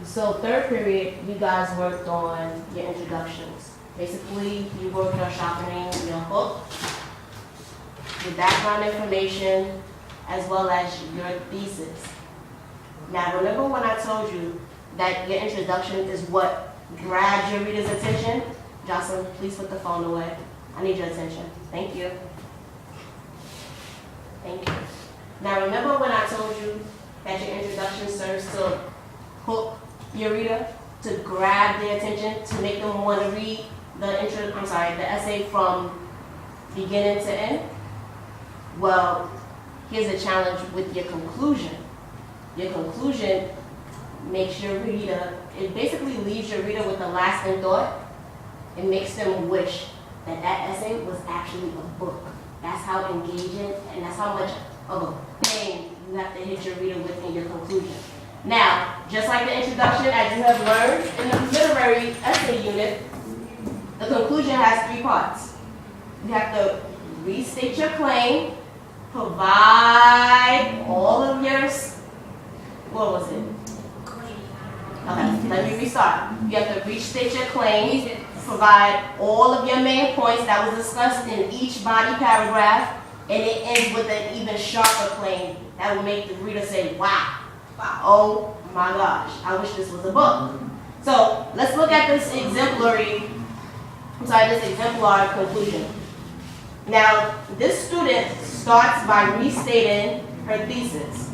So third period, you guys worked on your introductions. Basically, you worked on sharpening your hook, your background information, as well as your thesis. Now, remember when I told you that your introduction is what grabs your reader's attention? Jocelyn, please put the phone away. I need your attention. Thank you. Thank you. Now, remember when I told you that your introduction serves to hook your reader, to grab their attention, to make them want to read the essay from beginning to end? Well, here's a challenge with your conclusion. Your conclusion makes your reader, it basically leaves your reader with a lasting thought. It makes them wish that that essay was actually a book. That's how engaging and that's how much of a bang you have to hit your reader with in your conclusion. Now, just like the introduction, as you have learned in the literary essay unit, the conclusion has 3 parts. You have to restate your claim, provide all of your, what was it? Okay, let me restart. You have to restate your claim, provide all of your main points that was discussed in each body paragraph, and it ends with an even sharper claim that will make the reader say, wow, oh my gosh, I wish this was a book. So let's look at this exemplar conclusion. Now, this student starts by restating her thesis.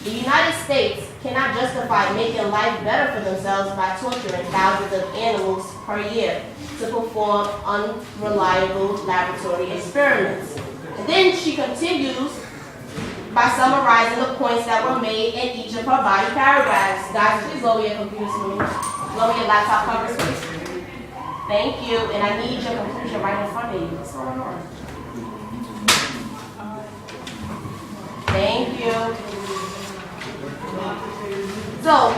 The United States cannot justify making life better for themselves by torturing thousands of animals per year to perform unreliable laboratory experiments. And then she continues by summarizing the points that were made in each of her body paragraphs. Guys, please lower your computers for me. Lower your laptop covers, please. Thank you, and I need your conclusion right in front of you. What's going on? Thank you. So,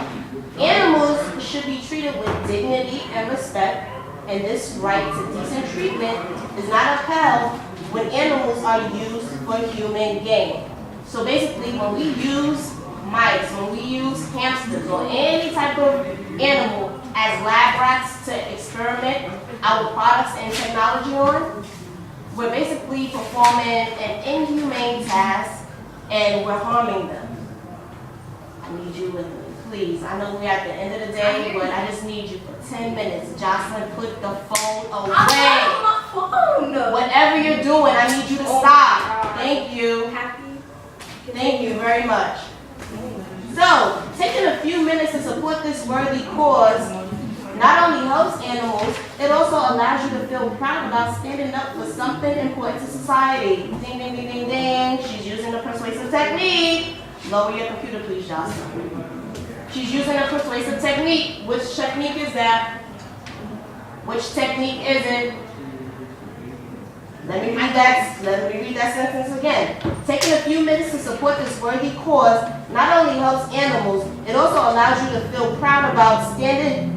animals should be treated with dignity and respect, and this right to decent treatment is not upheld when animals are used for human gain. So basically, when we use mice, when we use hamsters, or any type of animal as lab rats to experiment our products and technology on, we're basically performing an inhumane task and we're harming them. I need you with me, please. I know we're at the end of the day, but I just need you for 10 minutes. Jocelyn, put the phone away. My phone. Whatever you're doing, I need you to stop. Thank you. Thank you very much. So, taking a few minutes to support this worthy cause not only helps animals, it also allows you to feel proud about standing up for something important to society. Ding, ding, ding, ding, ding. She's using a persuasive technique. Lower your computer, please, Jocelyn. She's using a persuasive technique. Which technique is that? Which technique is it? Let me read that sentence again. Taking a few minutes to support this worthy cause not only helps animals, it also allows you to feel proud about standing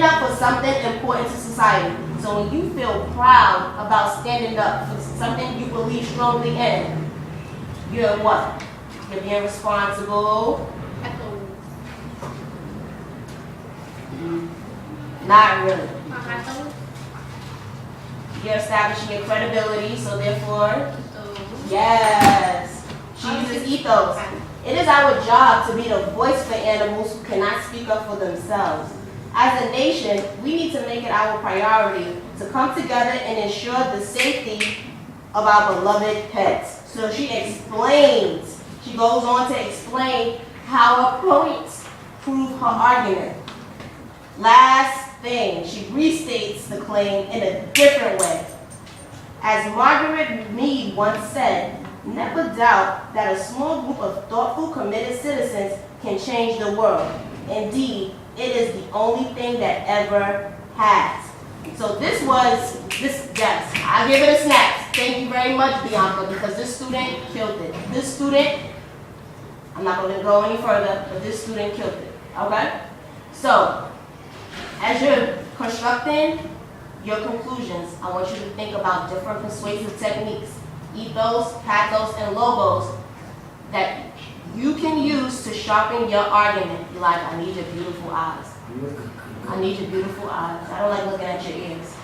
up for something important to society. So when you feel proud about standing up for something you believe strongly in, you're what? You're being responsible. Not really. You're establishing your credibility, so therefore, yes. She uses ethos. It is our job to be the voice for animals who cannot speak up for themselves. As a nation, we need to make it our priority to come together and ensure the safety of our beloved pets. So she explains, she goes on to explain how her points prove her argument. Last thing, she restates the claim in a different way. As Margaret Mead once said, never doubt that a small group of thoughtful, committed citizens can change the world. Indeed, it is the only thing that ever has. So yes, I'll give it a snap. Thank you very much, Bianca, because this student killed it. This student, I'm not going to go any further, but this student killed it, okay? So, as you're constructing your conclusions, I want you to think about different persuasive techniques, ethos, pathos, and logos that you can use to sharpen your argument. Elijah, I need your beautiful eyes. I need your beautiful eyes. I don't like looking at your ears.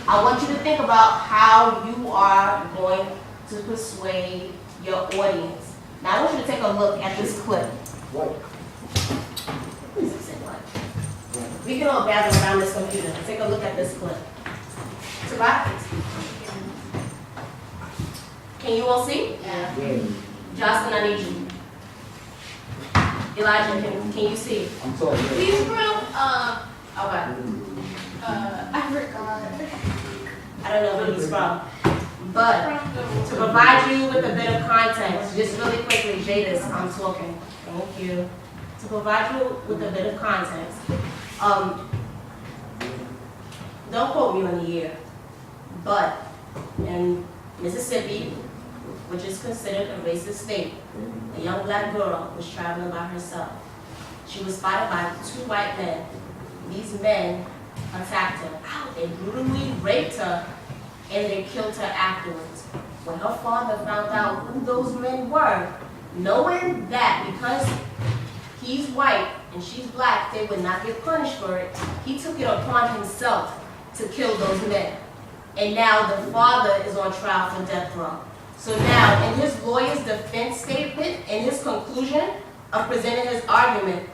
I want you to think about how you are going to persuade your audience. Now I want you to take a look at this clip. What? Please say what? We can all gather around this computer and take a look at this clip. Tobias, can you all see? Yeah. Justin, I need you. Elijah, can you see? I'm sorry. He's from, Okay. I forgot. I don't know where he's from. But to provide you with a bit of context, just really quickly, Jadis, I'm talking. Thank you. To provide you with a bit of context, don't quote me on the year, but in Mississippi, which is considered a racist state, a young black girl was traveling by herself. She was spotted by 2 white men. These men attacked her. They brutally raped her and they killed her afterwards. When her father found out who those men were, knowing that because he's white and she's black, they would not get punished for it, he took it upon himself to kill those men. And now the father is on trial for death row. So now, in his lawyer's defense statement, in his conclusion of presenting his argument,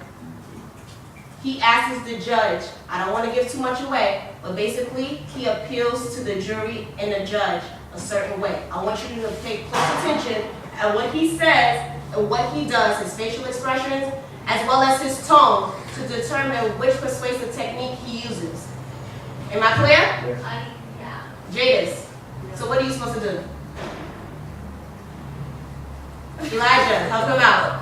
he asks the judge, I don't want to give too much away, but basically he appeals to the jury and the judge a certain way. I want you to pay close attention at what he says and what he does, his facial expressions, as well as his tone, to determine which persuasive technique he uses. Am I clear? Yeah. Jadis, so what are you supposed to do? Elijah, help him out.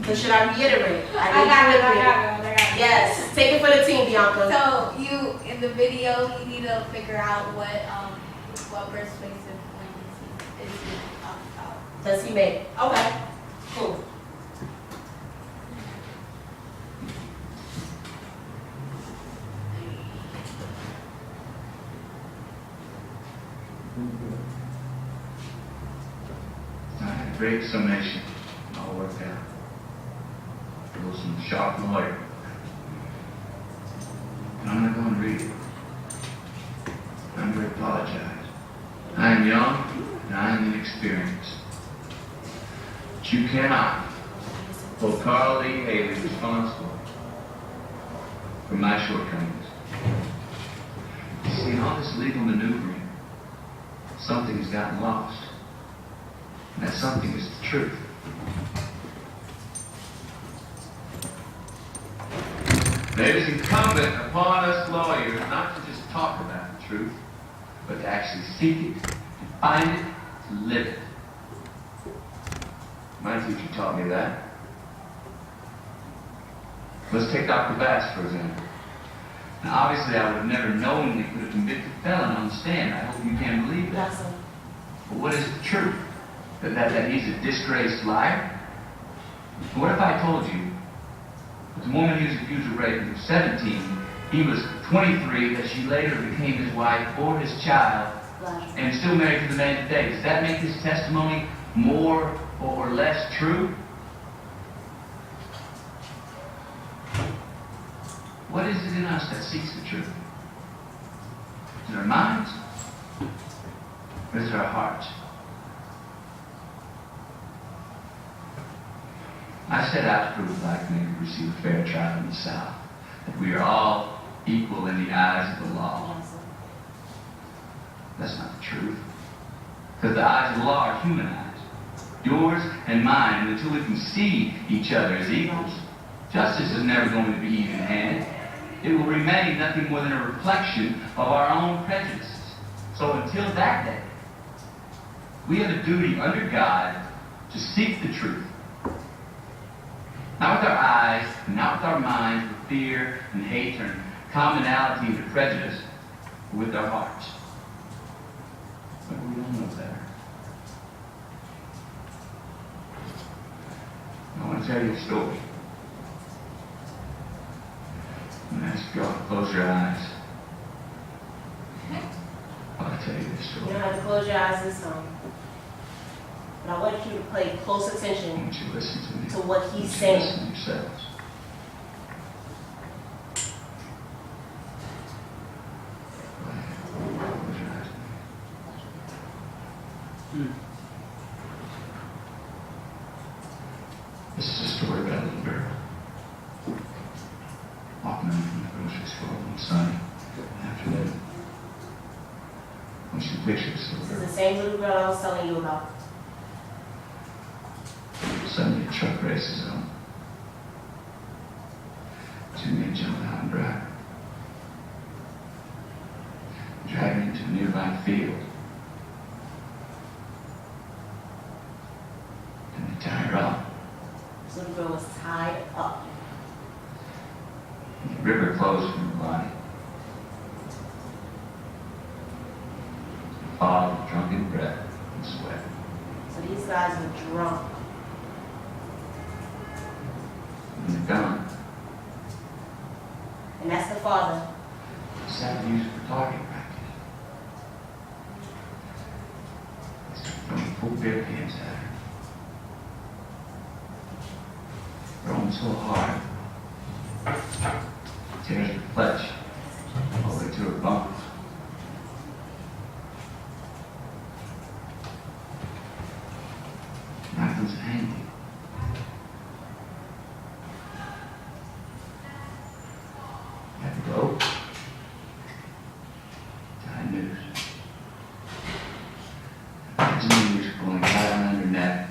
So should I reiterate? I got it. Yes, take it for the team, Bianca. So you, in the video, you need to figure out what persuasive points is he talking about. Does he make? Okay, cool. Alright, great summation. All worked out. It was some sharp lawyer. And I'm not going to read it. I'm going to apologize. I am young and I am inexperienced. But you cannot hold Carl Lee Haley responsible for my shortcomings. You see, in all this legal maneuvering, something has gotten lost. And that something is the truth. It is incumbent upon us lawyers not to just talk about the truth, but to actually seek it, to find it, to live it. My teacher taught me that. Let's take Dr. Bass, for example. Now, obviously, I would have never knowingly put a convicted felon on the stand. I hope you can believe that. Yes, sir. But what is the truth? That he's a disgraced liar? What if I told you that the woman he was accused of raping was 17, he was 23, that she later became his wife or his child, and still married to the man today? Does that make his testimony more or less true? What is it in us that seeks the truth? Is it our minds? Or is it our hearts? I set out to prove that black men could receive a fair trial in the South, that we are all equal in the eyes of the law. That's not the truth. Because the eyes of the law are human eyes, yours and mine, and until we can see each other as equals, justice is never going to be even-handed. It will remain nothing more than a reflection of our own prejudices. So until that day, we have a duty under God to seek the truth. Not with our eyes, and not with our minds, with fear and hate and commonality and prejudice, but with our hearts. But we all know better. I want to tell you a story. I'm going to ask you all to close your eyes. I'll tell you this You story. don't have to close your eyes this time. But I want you to pay close I attention want you to listen to me. to what I want he's you to saying. listen yourselves. Go ahead. Close your eyes. This is a story about a little girl walking home from the grocery store one Sunday afternoon. I want you to picture this little This is girl. the same little girl I was telling you about. Suddenly a truck races on. Two men jump out and drive her. Drag her into a nearby field. And they tie her up. This little girl was tied up. And they rip her clothes from her body. Fog of drunken breath and sweat. So these guys were drunk. And they're gone. And that's the father. Sat used for target practice. They start throwing full bare hands at her. Throwing so hard. Tears her flesh all the way to her bones. Nothing's hanging. At the rope. Tie noose. His knees going tight around her neck.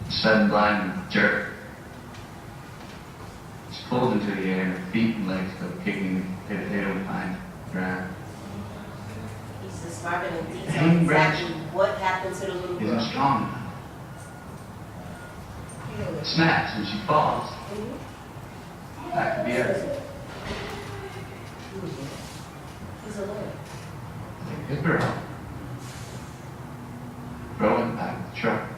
A sudden blind jerk. She's pulled into the air and her feet and legs go kicking. They don't find the ground. He's describing in detail Hanging branch exactly what happened to the little Isn't girl. strong enough. It snaps and she falls. Back to the earth. He's a lawyer. They pick her up. Throw her back of the truck.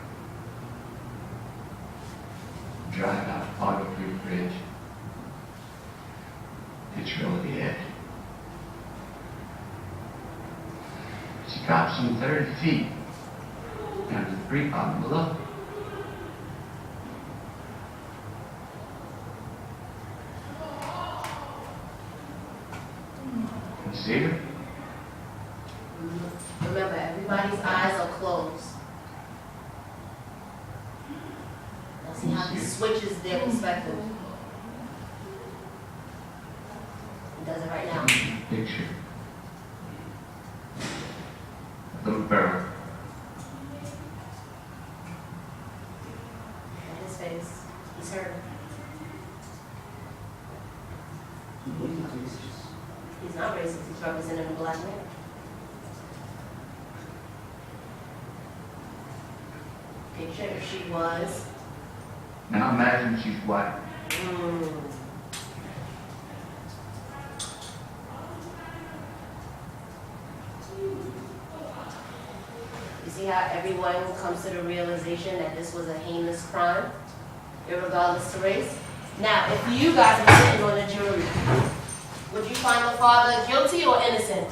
Drive out Auto Creek Bridge. Pitch her over the edge. She drops some 30 feet down to the creek bottom below. Can you see her? Remember, everybody's eyes are closed. Now see how he switches their perspective. He does it right now. Picture a little girl. At his face, he's hurt. He's not racist, he's representing a black man. Picture if she was. Now imagine she's white. You see how everyone comes to the realization that this was a heinous crime, irregardless to race? Now, if you guys were sitting on the jury, would you find the father guilty or innocent?